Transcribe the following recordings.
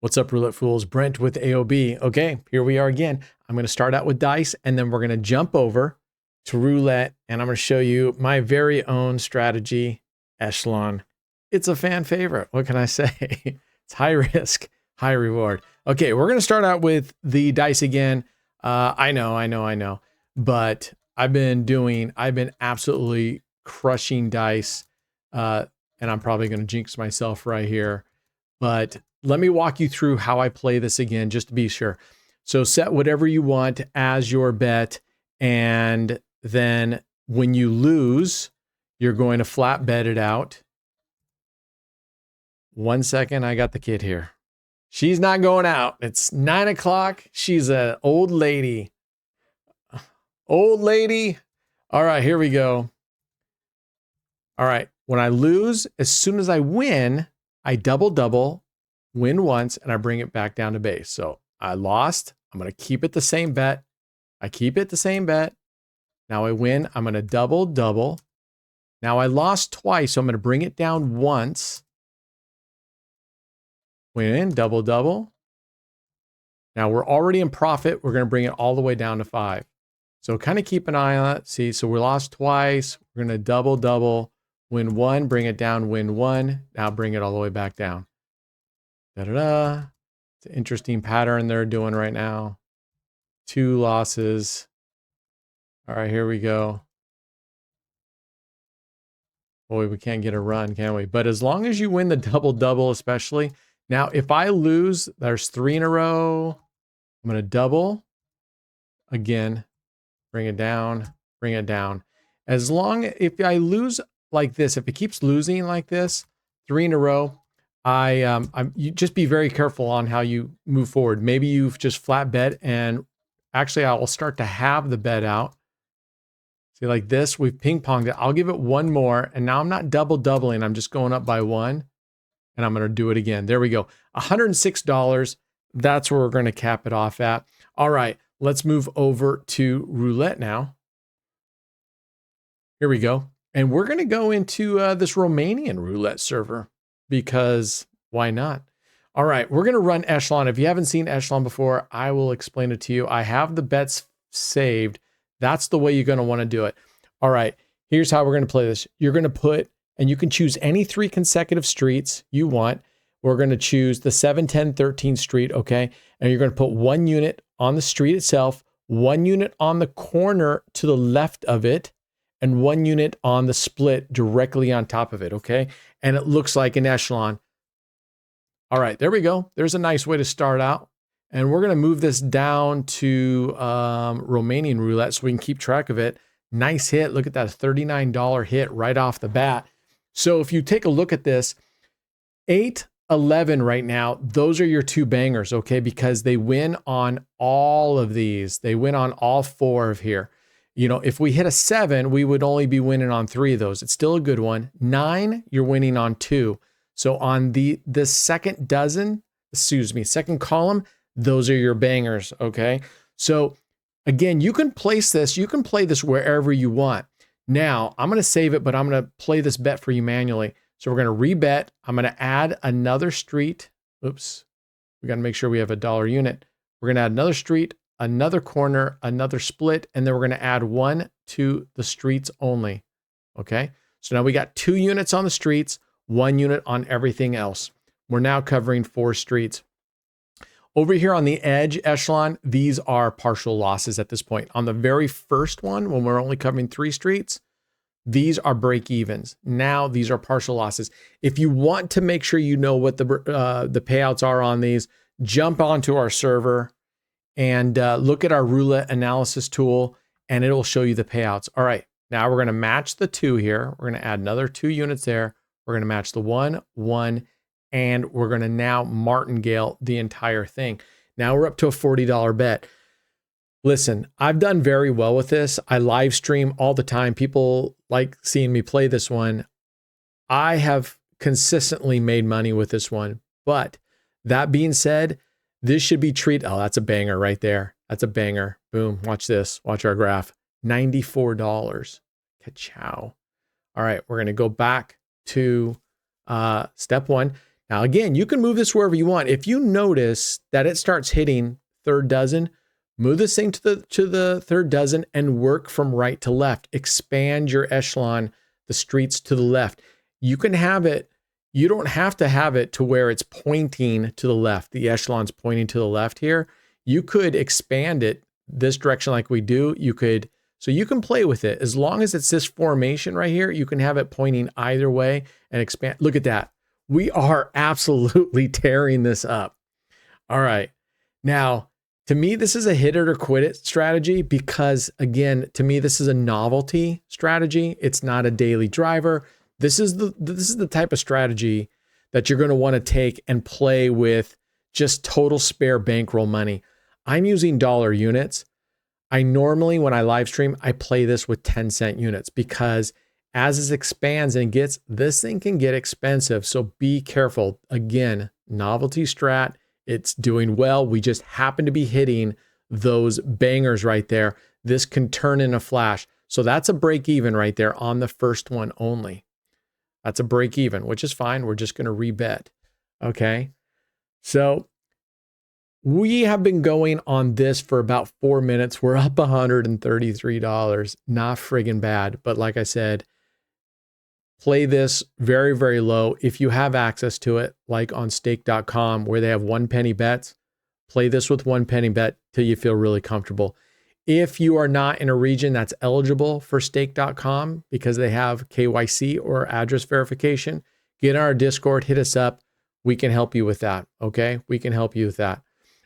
What's up, Roulette Fools? Brent with AOB. Okay, here we are again. I'm going to start out with dice, and then we're going to jump over to roulette, and I'm going to show you my very own strategy, Echelon. It's a fan favorite. What can I say? It's high risk, high reward. Okay, we're going to start out with the dice again. I know. But I've been absolutely crushing dice, and I'm probably going to jinx myself right here. But let me walk you through how I play this again, just to be sure. So set whatever you want as your bet. And then when you lose, you're going to flat bet it out. 1 second, I got the kid here. She's not going out. It's 9 o'clock. She's an old lady. Old lady. All right, here we go. All right, when I lose, as soon as I win, I double, win once, and I bring it back down to base. So I lost. I'm going to keep it the same bet. I keep it the same bet. Now I win. I'm going to double. Now I lost twice, so I'm going to bring it down once. Win, double. Now we're already in profit. We're going to bring it all the way down to 5. So kind of keep an eye on it. See, so we lost twice. We're going to double, win 1, bring it down, win 1. Now bring it all the way back down. It's an interesting pattern they're doing right now. 2 losses. All right, here we go. Boy, we can't get a run, can we? But as long as you win the double, especially. Now, if I lose, there's 3 in a row. I'm going to double. Again, bring it down. As long, if I lose like this, if it keeps losing like this, 3 in a row, you just be very careful on how you move forward. Maybe you've just flat bet, and actually I'll start to have the bet out. See, like this, we've ping-ponged it. I'll give it 1 more, and now I'm not doubling. I'm just going up by 1, and I'm going to do it again. There we go. $106. That's where we're going to cap it off at. All right, let's move over to roulette now. Here we go. And we're going to go into this Romanian roulette server because why not? All right, we're going to run Echelon. If you haven't seen Echelon before, I will explain it to you. I have the bets saved. That's the way you're going to want to do it. All right, here's how we're going to play this. You're going to put, and you can choose any 3 consecutive streets you want. We're going to choose the 7, 10, 13 street, okay? And you're going to put 1 unit on the street itself, 1 unit on the corner to the left of it, and 1 unit on the split directly on top of it, okay? And it looks like an Echelon. All right, there we go. There's a nice way to start out. And we're going to move this down to Romanian roulette so we can keep track of it. Nice hit. Look at that $39 hit right off the bat. So if you take a look at this, 8, 11 right now, those are your 2 bangers, okay? Because they win on all of these. They win on all 4 of here. You know, if we hit a 7, we would only be winning on 3 of those. It's still a good one. 9, you're winning on 2. So on the second column, those are your bangers, okay? So again, you can place this, you can play this wherever you want. Now, I'm going to save it, but I'm going to play this bet for you manually. So we're going to rebet. I'm going to add another street. Oops. We got to make sure we have a dollar unit. We're going to add another street, another corner, another split, and then we're going to add 1 to the streets only. Okay? So now we got 2 units on the streets, 1 unit on everything else. We're now covering 4 streets. Over here on the edge Echelon, these are partial losses at this point. On the very first one, when we're only covering 3 streets, these are break evens. Now these are partial losses. If you want to make sure you know what the payouts are on these, jump onto our server and look at our roulette analysis tool, and it will show you the payouts. All right, now we're going to match the 2 here. We're going to add another 2 units there. We're going to match the 1, 1, and we're going to now martingale the entire thing. Now we're up to a $40 bet. Listen, I've done very well with this. I live stream all the time. People like seeing me play this one. I have consistently made money with this one. But that being said, this should be treated. Oh, that's a banger right there. That's a banger. Boom. Watch this. Watch our graph. $94. Ka-chow. All right, we're going to go back to step 1. Now, again, you can move this wherever you want. If you notice that it starts hitting third dozen, move this thing to the third dozen and work from right to left. Expand your echelon, the streets to the left. You can have it, you don't have to have it to where it's pointing to the left. The echelon's pointing to the left here. You could expand it this direction like we do. So you can play with it. As long as it's this formation right here, you can have it pointing either way and expand. Look at that. We are absolutely tearing this up. All right. Now, to me, this is a hit it or quit it strategy because, again, to me, this is a novelty strategy. It's not a daily driver. This is the type of strategy that you're going to want to take and play with just total spare bankroll money. I'm using dollar units. I normally, when I live stream, I play this with 10-cent units because as it expands and gets, this thing can get expensive. So be careful. Again, novelty strat. It's doing well. We just happen to be hitting those bangers right there. This can turn in a flash. So that's a break even right there on the first one only. That's a break even, which is fine. We're just going to rebet. Okay. So we have been going on this for about 4 minutes. We're up $133. Not friggin' bad. But like I said, play this very, very low. If you have access to it, like on stake.com where they have 1 penny bets, play this with 1 penny bet till you feel really comfortable. If you are not in a region that's eligible for stake.com because they have KYC or address verification, get on our Discord, hit us up. We can help you with that. Okay. We can help you with that.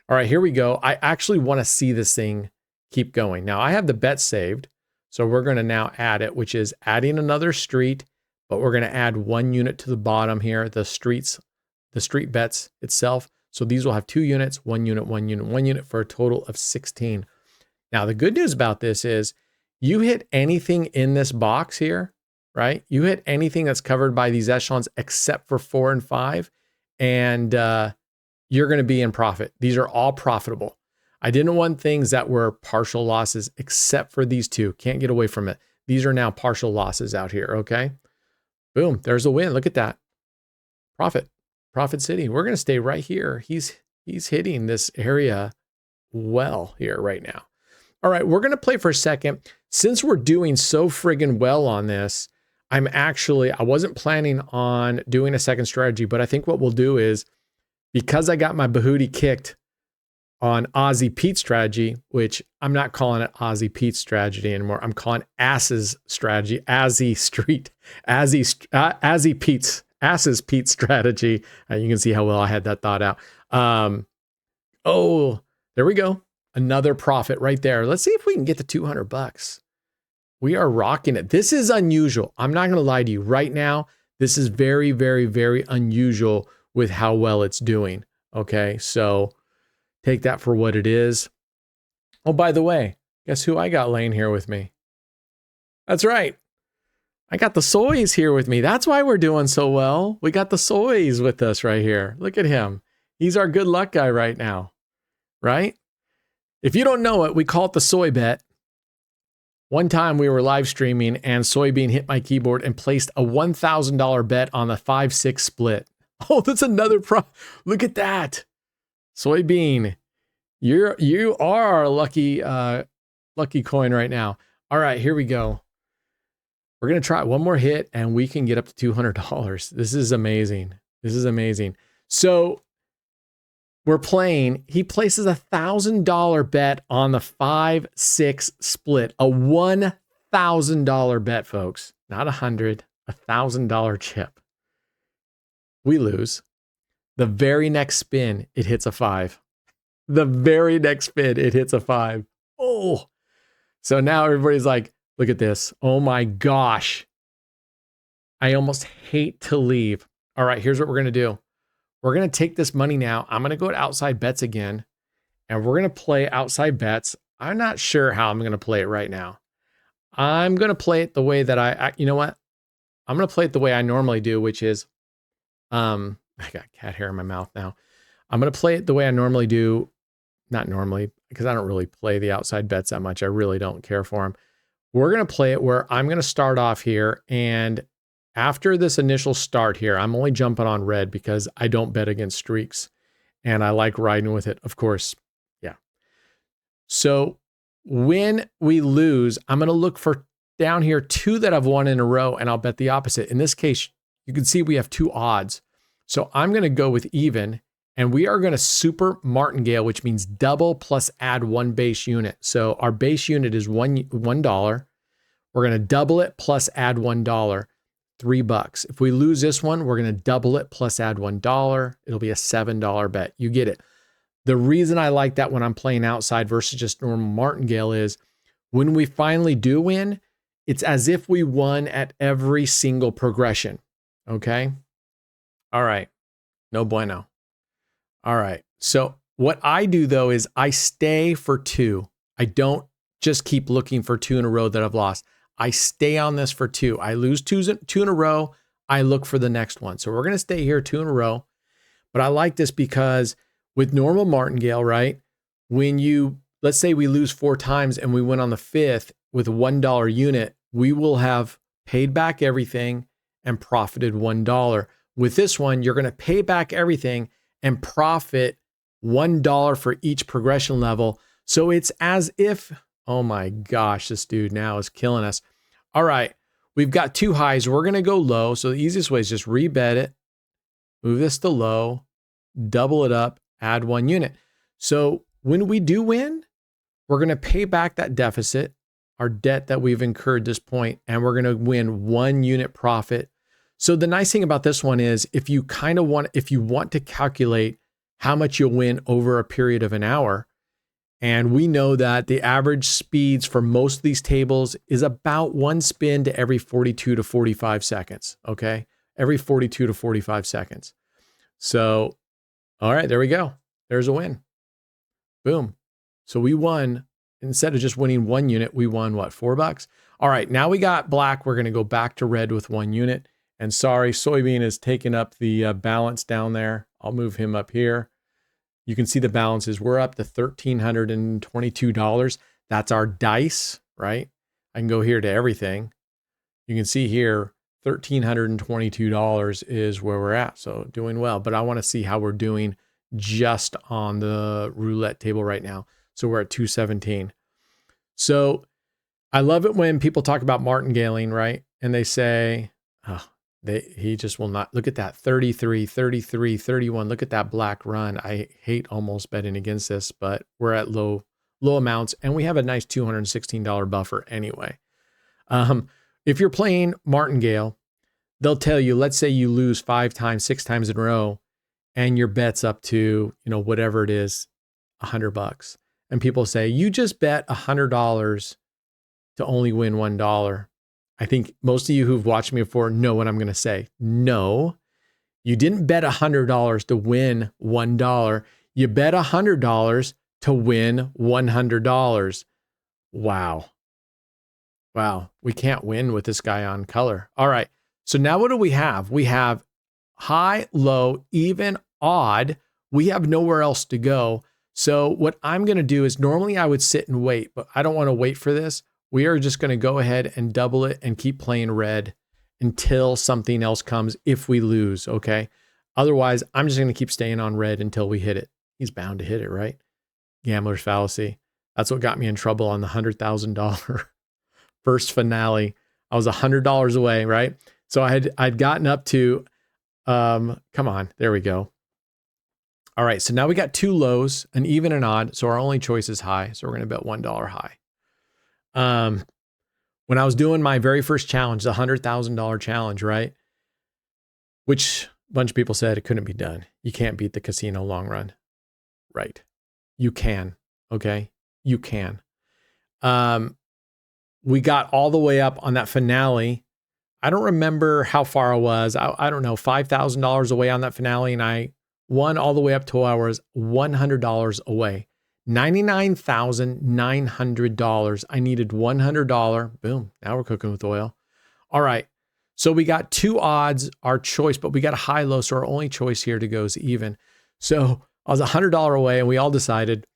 All right, here we go. I actually want to see this thing keep going. Now I have the bet saved. So we're going to now add it, which is adding another street, but we're going to add 1 unit to the bottom here, the street bets itself. So these will have 2 units, 1 unit, 1 unit, 1 unit for a total of 16. Now, the good news about this is you hit anything in this box here, right? You hit anything that's covered by these echelons except for 4 and 5, and you're going to be in profit. These are all profitable. I didn't want things that were partial losses except for these 2. Can't get away from it. These are now partial losses out here, okay? Boom, there's a win. Look at that. Profit City. We're going to stay right here. He's hitting this area well here right now. All right, we're going to play for a second. Since we're doing so friggin' well on this, I wasn't planning on doing a second strategy, but I think what we'll do is, because I got my Bahooty kicked on Aussie Pete strategy, which I'm not calling it Aussie Pete strategy anymore. I'm calling Asses strategy, Asses Pete strategy. You can see how well I had that thought out. Oh, there we go. Another profit right there. Let's see if we can get to $200. We are rocking it. This is unusual. I'm not going to lie to you right now. This is very, very, very unusual with how well it's doing. Okay. So take that for what it is. Oh, by the way, guess who I got laying here with me? That's right. I got the Soys here with me. That's why we're doing so well. We got the Soys with us right here. Look at him. He's our good luck guy right now, right? If you don't know it, we call it the soy bet. One time we were live streaming and Soybean hit my keyboard and placed a $1,000 bet on the 5-6 split. Oh, that's another Look at that. Soybean, you are our lucky coin right now. All right, here we go. We're going to try one more hit and we can get up to $200. This is amazing. This is amazing. So we're playing. He places a $1,000 bet on the 5-6 split. A $1,000 bet, folks. Not $100,000 chip. We lose. The very next spin, it hits a 5. The very next spin, it hits a 5. Oh. So now everybody's like, look at this. Oh my gosh. I almost hate to leave. All right, here's what we're going to do. We're going to take this money now. I'm going to go to outside bets again, and we're going to play outside bets. I'm not sure how I'm going to play it right now. I'm going to play it the way that you know what? I'm going to play it the way I normally do, which is, I got cat hair in my mouth now. I'm going to play it the way I normally do. Not normally, because I don't really play the outside bets that much. I really don't care for them. We're going to play it where I'm going to start off here, and after this initial start here, I'm only jumping on red because I don't bet against streaks and I like riding with it, of course. Yeah. So when we lose, I'm going to look for down here 2 that I've won in a row, and I'll bet the opposite. In this case, you can see we have 2 odds. So I'm going to go with even, and we are going to super martingale, which means double plus add 1 base unit. So our base unit is $1. We're going to double it plus add $1, $3. If we lose this one, we're going to double it plus add $1. It'll be a $7 bet. You get it. The reason I like that when I'm playing outside versus just normal martingale is when we finally do win, it's as if we won at every single progression. Okay. All right. No bueno. All right. So what I do though is I stay for 2. I don't just keep looking for 2 in a row that I've lost. I stay on this for 2. I lose 2 in a row. I look for the next one. So we're going to stay here 2 in a row. But I like this because with normal martingale, right? When let's say we lose 4 times and we win on the 5th with a $1 unit, we will have paid back everything and profited $1. With this one, you're going to pay back everything and profit $1 for each progression level. So it's as if, oh my gosh, this dude now is killing us. All right, we've got 2 highs. We're going to go low. So the easiest way is just rebet it, move this to low, double it up, add 1 unit. So when we do win, we're going to pay back that deficit, our debt that we've incurred this point, and we're going to win 1 unit profit. So the nice thing about this one is if you want to calculate how much you'll win over a period of an hour, and we know that the average speeds for most of these tables is about 1 spin to every 42 to 45 seconds. Okay. Every 42 to 45 seconds. So, all right, there we go. There's a win. Boom. So we won, instead of just winning 1 unit, we won what, $4? All right, now we got black. We're going to go back to red with 1 unit. And sorry, soybean is taking up the balance down there. I'll move him up here. You can see the balances. We're up to $1,322. That's our dice, right? I can go here to everything. You can see here, $1,322 is where we're at. So doing well, but I want to see how we're doing just on the roulette table right now. So we're at 217. So I love it when people talk about martingaling, right? And they say, oh, he just will not. Look at that, 33, 33, 31. Look at that black run. I hate almost betting against this, but we're at low amounts and we have a nice $216 buffer anyway. If you're playing martingale, they'll tell you, let's say you lose 5 times, 6 times in a row, and your bet's up to, whatever it is, $100. And people say, you just bet $100 to only win $1. I think most of you who've watched me before know what I'm going to say. No, you didn't bet $100 to win $1. You bet $100 to win $100. Wow. We can't win with this guy on color. All right. So now what do we have? We have high, low, even, odd. We have nowhere else to go. So what I'm going to do is normally I would sit and wait, but I don't want to wait for this. We are just going to go ahead and double it and keep playing red until something else comes if we lose, okay? Otherwise, I'm just going to keep staying on red until we hit it. He's bound to hit it, right? Gambler's fallacy. That's what got me in trouble on the $100,000 first finale. I was $100 away, right? So I'd gotten up to, come on, there we go. All right, so now we got 2 lows, an even and odd. So our only choice is high. So we're going to bet $1 high. When I was doing my very first challenge, the $100,000 challenge, right? Which a bunch of people said it couldn't be done. You can't beat the casino long run. Right. You can. Okay. You can. We got all the way up on that finale. I don't remember how far I was. I don't know, $5,000 away on that finale. And I won all the way up till I was $100 away. $99,900. I needed $100. Boom. Now we're cooking with oil. All right. So we got 2 odds, our choice, but we got a high low. So our only choice here to go is even. So I was $100 away and we all decided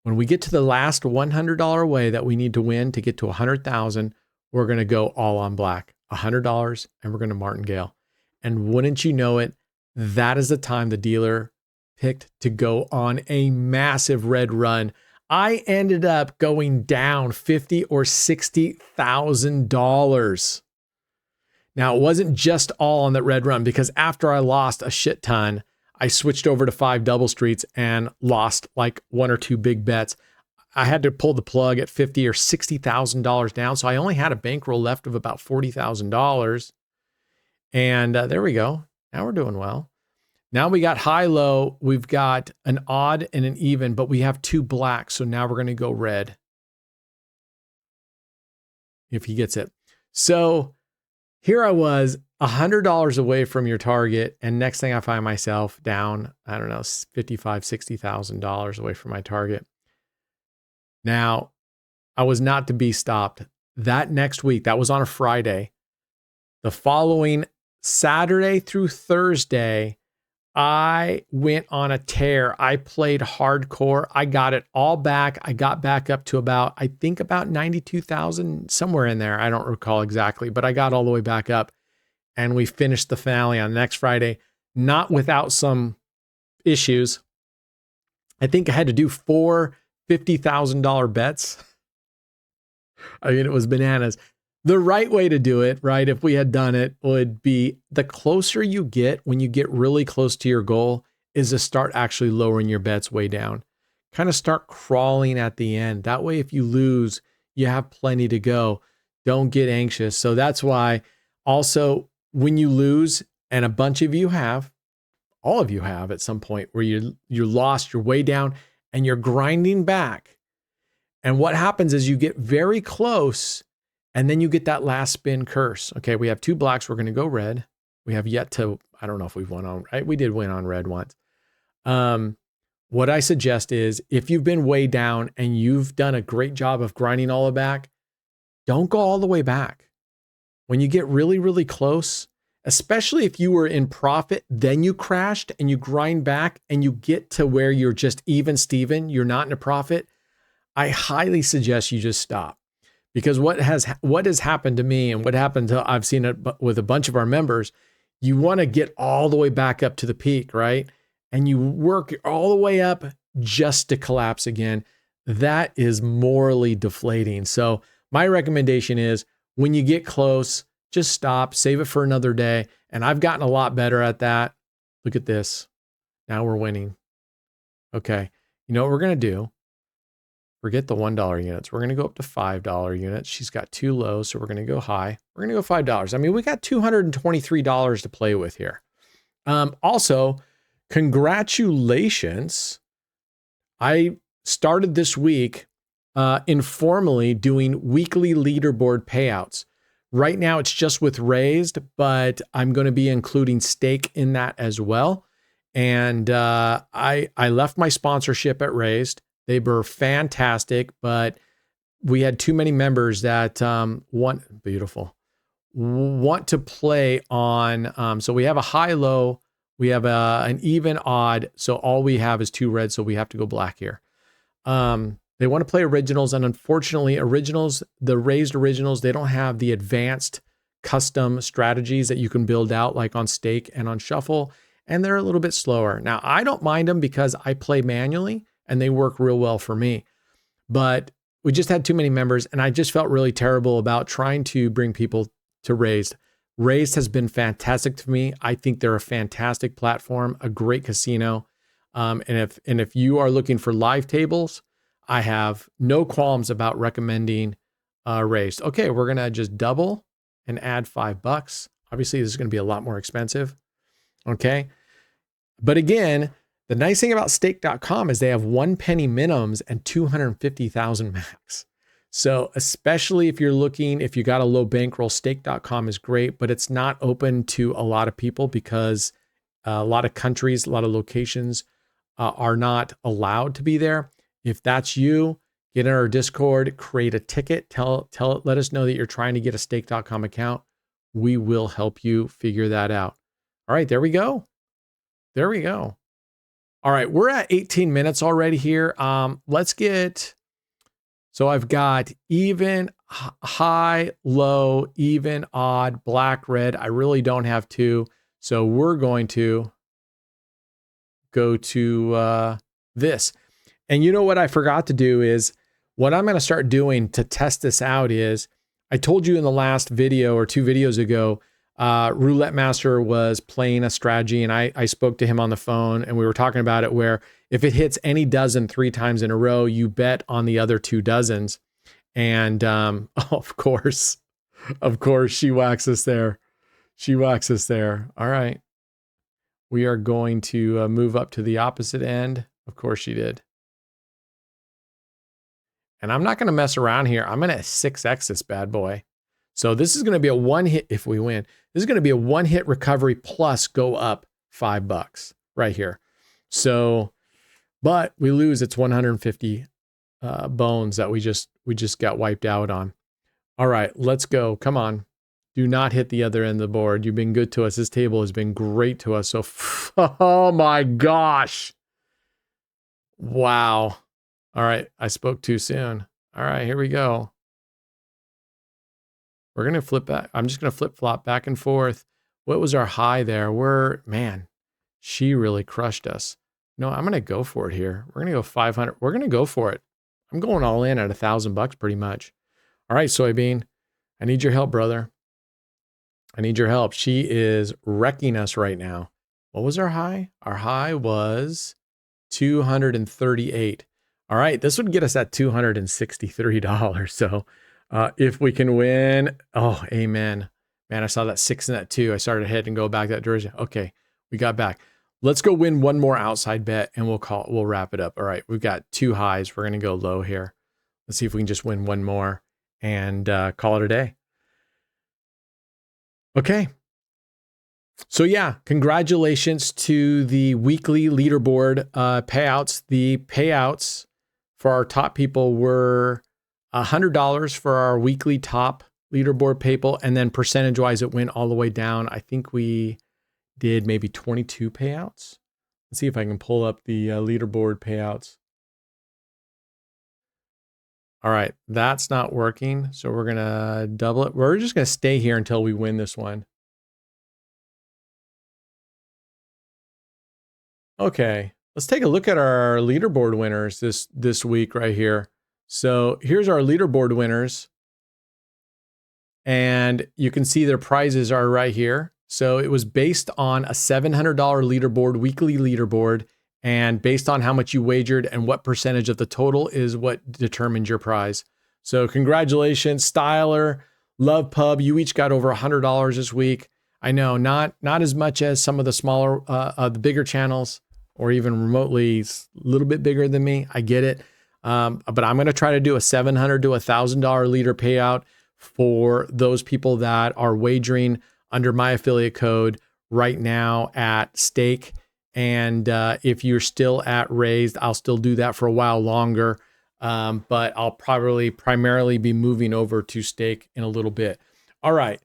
when we get to the last $100 away that we need to win to get to 100,000, we're going to go all on black. $100, and we're going to martingale. And wouldn't you know it, that is the time the dealer picked to go on a massive red run. I ended up going down $50,000 or $60,000. Now, it wasn't just all on that red run, because after I lost a shit ton, I switched over to 5 double streets and lost like 1 or 2 big bets. I had to pull the plug at $50,000 or $60,000 down. So I only had a bankroll left of about $40,000. And there we go. Now we're doing well. Now we got high, low. We've got an odd and an even, but we have 2 blacks. So now we're going to go red. If he gets it. So here I was $100 away from your target. And next thing I find myself down, I don't know, $55,000, $60,000 away from my target. Now, I was not to be stopped. That next week, that was on a Friday. The following Saturday through Thursday, I went on a tear. I played hardcore. I got it all back. I got back up to about 92,000, somewhere in there. I don't recall exactly, but I got all the way back up. And we finished the finale on the next Friday, not without some issues. I think I had to do 4 $50,000 bets. I mean, it was bananas. The right way to do it, right, if we had done it, would be the closer you get, when you get really close to your goal, is to start actually lowering your bets way down. Kind of start crawling at the end. That way, if you lose, you have plenty to go. Don't get anxious. So that's why also when you lose, and a bunch of you have, all of you have at some point where you're lost, you're way down, and you're grinding back. And what happens is you get very close, and then you get that last spin curse. Okay, we have 2 blacks. We're going to go red. We have yet to, I don't know if we've won on, right? We did win on red once. What I suggest is if you've been way down and you've done a great job of grinding all the way back, don't go all the way back. When you get really, really close, especially if you were in profit, then you crashed and you grind back and you get to where you're just even Steven, you're not in a profit, I highly suggest you just stop. Because what has happened to me, and what happened to, I've seen it with a bunch of our members, you want to get all the way back up to the peak, right? And you work all the way up just to collapse again. That is morally deflating. So my recommendation is when you get close, just stop, save it for another day. And I've gotten a lot better at that. Look at this. Now we're winning. Okay. You know what we're going to do? Forget the $1 units. We're going to go up to $5 units. She's got 2 lows, so we're going to go high. We're going to go $5. I mean, we got $223 to play with here. Also, congratulations. I started this week informally doing weekly leaderboard payouts. Right now, it's just with Raised, but I'm going to be including Stake in that as well. And I left my sponsorship at Raised. They were fantastic, but we had too many members that want to play on. So we have a high-low, we have an even odd. So all we have is 2 red, so we have to go black here. They want to play originals, and unfortunately, originals, the Raised originals, they don't have the advanced custom strategies that you can build out like on Stake and on Shuffle, and they're a little bit slower. Now, I don't mind them because I play manually, and they work real well for me. But we just had too many members, and I just felt really terrible about trying to bring people to Raised. Raised has been fantastic to me. I think they're a fantastic platform, a great casino. And if you are looking for live tables, I have no qualms about recommending Raised. Okay, we're gonna just double and add $5. Obviously, this is gonna be a lot more expensive. Okay, but again, the nice thing about stake.com is they have 1 penny minimums and 250,000 max. So especially if you're looking, if you got a low bankroll, stake.com is great, but it's not open to a lot of people because a lot of countries, a lot of locations are not allowed to be there. If that's you, get in our Discord, create a ticket, let us know that you're trying to get a stake.com account. We will help you figure that out. All right, there we go. There we go. All right, we're at 18 minutes already here. So I've got even, high, low, even, odd, black, red. I really don't have two. So we're going to go to this. And you know what I forgot to do is what I'm going to start doing to test this out is I told you in the last video or 2 videos ago, Roulette Master was playing a strategy and I spoke to him on the phone and we were talking about it where if it hits any dozen 3 times in a row, you bet on the other 2 dozens. And of course, she whacks us there. She whacks us there. All right. We are going to move up to the opposite end. Of course she did. And I'm not going to mess around here. I'm going to 6X this bad boy. So this is going to be a 1 hit if we win. This is going to be a 1 hit recovery plus go up $5 right here. So, but we lose. It's 150 bones that we just got wiped out on. All right, let's go. Come on. Do not hit the other end of the board. You've been good to us. This table has been great to us. So, oh my gosh. Wow. All right, I spoke too soon. All right, here we go. We're going to flip back. I'm just going to flip flop back and forth. What was our high there? Man, she really crushed us. No, I'm going to go for it here. We're going to go 500. We're going to go for it. I'm going all in at $1,000 pretty much. All right, Soybean, I need your help, brother. I need your help. She is wrecking us right now. What was our high? Our high was 238. All right, this would get us at $263. So if we can win, oh, amen. Man, I saw that 6 and that 2. I started ahead and go back that direction. Okay, we got back. Let's go win one more outside bet and we'll wrap it up. All right, we've got 2 highs. We're going to go low here. Let's see if we can just win one more and call it a day. Okay. So yeah, congratulations to the weekly leaderboard payouts. The payouts for our top people were $100 for our weekly top leaderboard people, and then percentage-wise, it went all the way down. I think we did maybe 22 payouts. Let's see if I can pull up the leaderboard payouts. All right, that's not working, so we're gonna double it. We're just gonna stay here until we win this one. Okay, let's take a look at our leaderboard winners this week right here. So here's our leaderboard winners. And you can see their prizes are right here. So it was based on a $700 leaderboard, weekly leaderboard, and based on how much you wagered and what percentage of the total is what determined your prize. So congratulations, Styler, Love Pub. You each got over $100 this week. I know not as much as some of the smaller, the bigger channels, or even remotely a little bit bigger than me. I get it. But I'm going to try to do a $700 to $1,000 leader payout for those people that are wagering under my affiliate code right now at stake. And if you're still at raised, I'll still do that for a while longer. But I'll probably primarily be moving over to stake in a little bit. All right.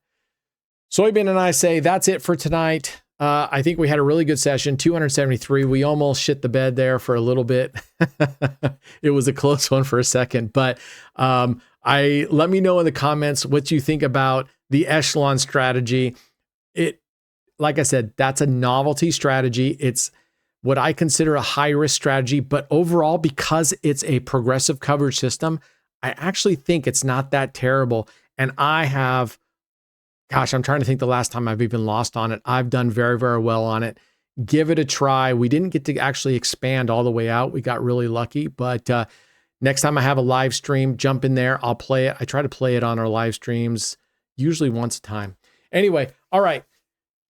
Soybean and I say that's it for tonight. I think we had a really good session, 273. We almost shit the bed there for a little bit. It was a close one for a second, but let me know in the comments what you think about the Echelon strategy. Like I said, that's a novelty strategy. It's what I consider a high risk strategy, but overall, because it's a progressive coverage system, I actually think it's not that terrible. And gosh, I'm trying to think the last time I've even lost on it. I've done very, very well on it. Give it a try. We didn't get to actually expand all the way out. We got really lucky, but next time I have a live stream, jump in there. I'll play it. I try to play it on our live streams, usually once a time. Anyway, all right.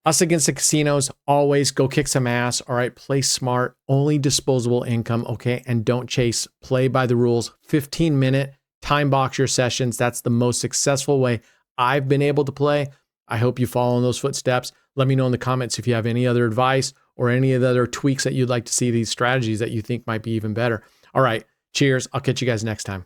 Us against the casinos, always go kick some ass. All right, play smart, only disposable income, okay? And don't chase, play by the rules. 15-minute time box your sessions. That's the most successful way I've been able to play. I hope you follow in those footsteps. Let me know in the comments if you have any other advice or any of the other tweaks that you'd like to see, these strategies that you think might be even better. All right, cheers. I'll catch you guys next time.